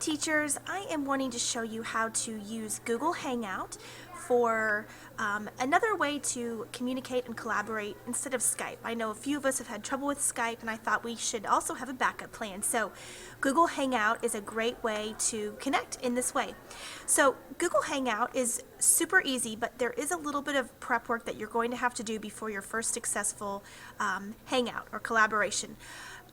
teachers, I am wanting to show you how to use Google Hangout for another way to communicate and collaborate instead of Skype. I know a few of us have had trouble with Skype, and I thought we should also have a backup plan. So Google Hangout is a great way to connect in this way. So Google Hangout is super easy, but there is a little bit of prep work that you're going to have to do before your first successful Hangout or collaboration.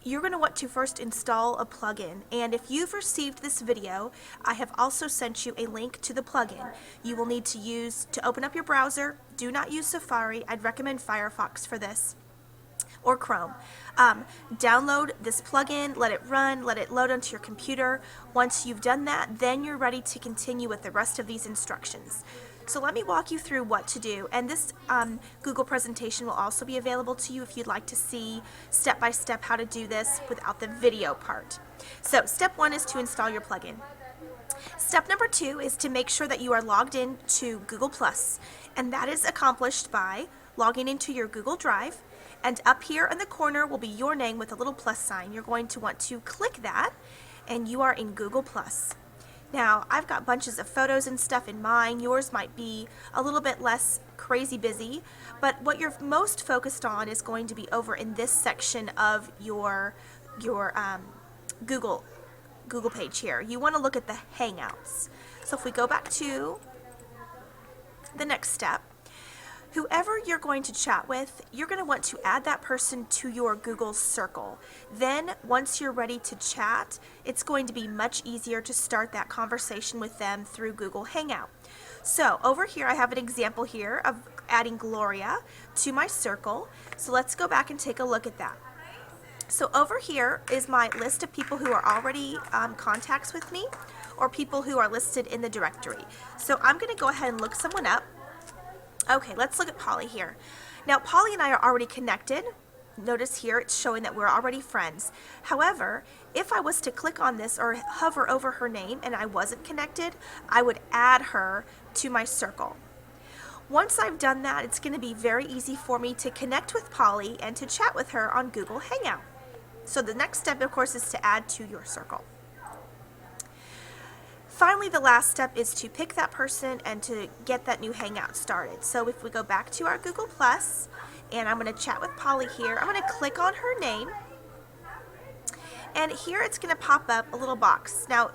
You're going to want to first install a plugin, and if you've received this video, I have also sent you a link to the plugin. You will need to use to open up your browser. Do not use Safari. I'd recommend Firefox for this, or Chrome. Download this plugin, let it run, let it load onto your computer. Once you've done that, then you're ready to continue with the rest of these instructions. So let me walk you through what to do, and this Google presentation will also be available to you if you'd like to see step by step how to do this without the video part. So step one is to install your plugin. Step number two is to make sure that you are logged in to Google+, and that is accomplished by logging into your Google Drive, and up here in the corner will be your name with a little plus sign. You're going to want to click that, and you are in Google+. Now, I've got bunches of photos and stuff in mine. Yours might be a little bit less crazy busy, but what you're most focused on is going to be over in this section of your Google page here. You want to look at the Hangouts. So if we go back to the next step, whoever you're going to chat with, you're going to want to add that person to your Google circle. Then, once you're ready to chat, it's going to be much easier to start that conversation with them through Google Hangout. So, over here I have an example here of adding Gloria to my circle. So let's go back and take a look at that. So over here is my list of people who are already contacts with me, or people who are listed in the directory. So I'm going to go ahead and look someone up. Okay, let's look at Polly here. Now, Polly and I are already connected. Notice here it's showing that we're already friends. However, if I was to click on this or hover over her name and I wasn't connected, I would add her to my circle. Once I've done that, it's going to be very easy for me to connect with Polly and to chat with her on Google Hangout. So the next step, of course, is to add to your circle. Finally, the last step is to pick that person and to get that new Hangout started. So if we go back to our Google+, and I'm going to chat with Polly here, I'm going to click on her name, and here it's going to pop up a little box. Now,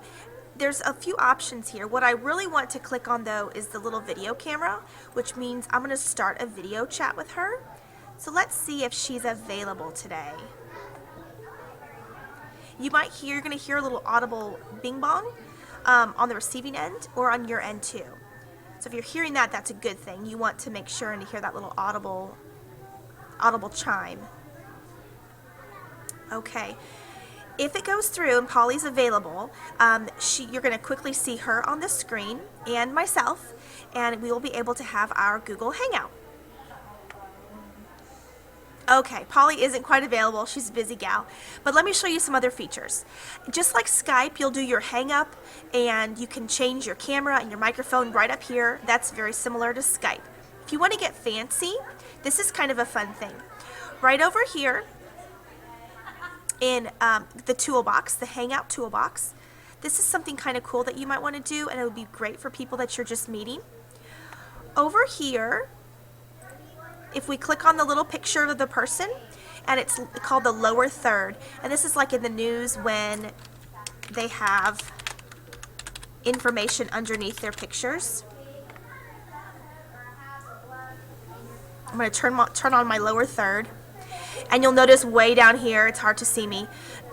there's a few options here. What I really want to click on, though, is the little video camera, which means I'm going to start a video chat with her. So let's see if she's available today. You're going to hear a little audible bing bong. On the receiving end or on your end too. So if you're hearing that, that's a good thing. You want to make sure and to hear that little audible chime. Okay. If it goes through and Polly's available, you're going to quickly see her on the screen and myself, and we will be able to have our Google Hangout. Okay, Polly isn't quite available. She's a busy gal. But let me show you some other features. Just like Skype, you'll do your hang up and you can change your camera and your microphone right up here. That's very similar to Skype. If you want to get fancy, this is kind of a fun thing. Right over here in the toolbox, the Hangout Toolbox, this is something kind of cool that you might want to do, and it would be great for people that you're just meeting. Over here, if we click on the little picture of the person, and it's called the lower third, and this is like in the news when they have information underneath their pictures. I'm going to turn on my lower third, and you'll notice way down here, it's hard to see me,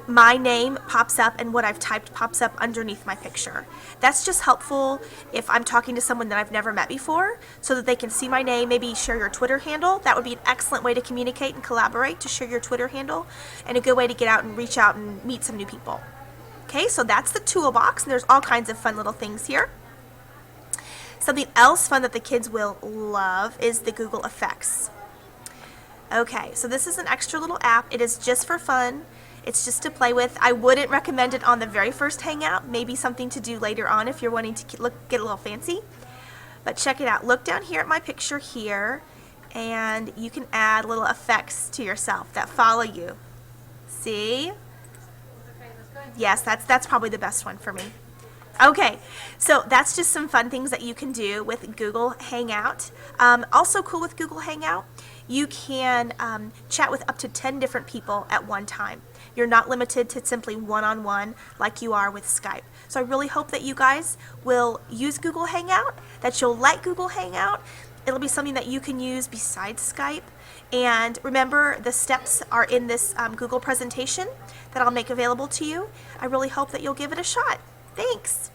my name pops up and what I've typed pops up underneath my picture. That's just helpful if I'm talking to someone that I've never met before, so that they can see my name, maybe share your Twitter handle. That would be an excellent way to communicate and collaborate, to share your Twitter handle, and a good way to get out and reach out and meet some new people. Okay, so that's the toolbox, and there's all kinds of fun little things here. Something else fun that the kids will love is the Google Effects. Okay, so this is an extra little app. It is just for fun. It's just to play with. I wouldn't recommend it on the very first Hangout. Maybe something to do later on if you're wanting to get a little fancy. But check it out. Look down here at my picture here, and you can add little effects to yourself that follow you. See? Yes, that's probably the best one for me. Okay, so that's just some fun things that you can do with Google Hangout. Also cool with Google Hangout, you can chat with up to 10 different people at one time. You're not limited to simply one-on-one like you are with Skype. So I really hope that you guys will use Google Hangout, that you'll like Google Hangout. It'll be something that you can use besides Skype. And remember, the steps are in this Google presentation that I'll make available to you. I really hope that you'll give it a shot. Thanks.